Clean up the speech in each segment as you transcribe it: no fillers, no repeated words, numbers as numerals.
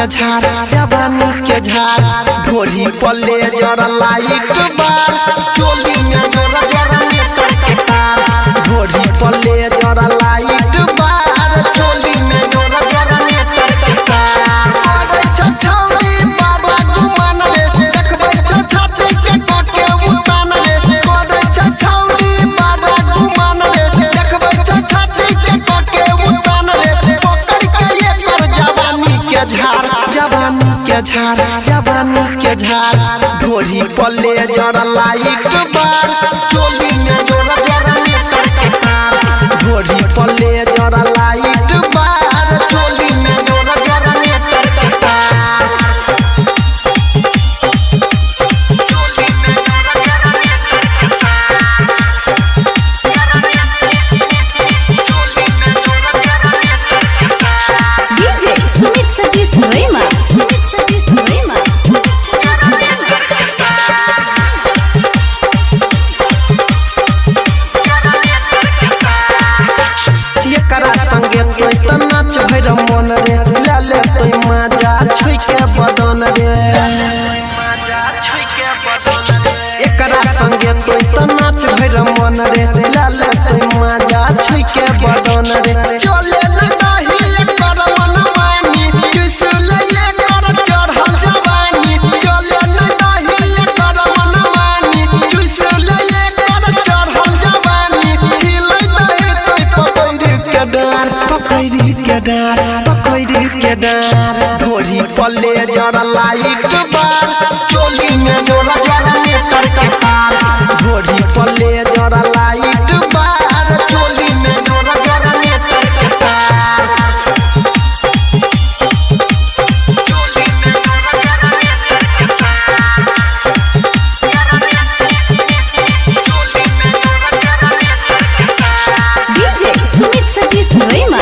झार जवानी के झार ढोरी पले जरा लाइट बार चोली में जोरा जरा नेटर के तार ढोरी पले जरा लाइट बार चोली में जोरा जरा नेटर के तार अरे छछौड़ी बाबा गुमान रे देखबै छछाती के कोके उतान रे अरे छछौड़ी बाबा गुमान रे देखबै छछाती के कोके उतान रे पकड़ के ये कर जवानी के झार जवानी के झार ढोरी पले जरा लाइट बार चोली में जोरा जरा नेटर के तार ढोरी पले जरा लाइट बार चोली में जोरा जरा नेटर के तार चोली में जोरा जरा नेटर के तार चोली में जोरा जरा नेटर के तार डीजे सुमित सतीश रेमा संगे तोय त नाच भैर मन रे लाले तोय मजा छुई के बदन रे एकरा संगे तोय त नाच भैर मन रे लाले तोय मजा छुई के बदन रे चले नहीं एकर मन मानी किसले एकर चढ़ल जवानी चले नहीं एकर मन मानी किसले एकर चढ़ल जवानी हिलै दे तोय पकड़ी के डार ढोरी पले जरा लाइट बार चोली में जोरा जरा नेटर के तार ढोरी पले जरा लाइट बार चोली में जोरा जरा नेटर के तार चोली में जोरा जरा नेटर के तार चोली में जोरा जरा नेटर के तार डीजे सुमित सतीश रेमा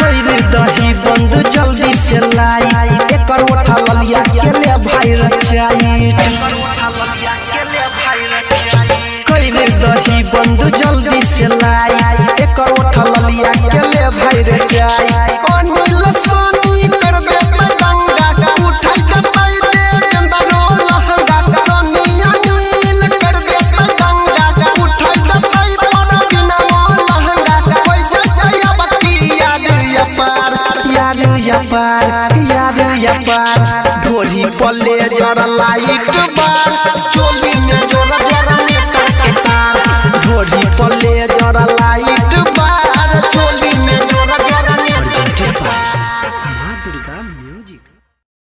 बंद जल्दी से लाई एकर उठा ललिया के ले भाई रचाई कइले दही बंद जल्दी से लाई एकर उठा ललिया के ले भाई रचाई अनिल सोनी कर दे दंगा उठाई के पाई दे चंदनो लहंगा सोनी अनिल कर दे दंगा उठाई के पाई पर बिना लहंगा कोई जया बकी याद या पार ढोरी पले जरा लाइट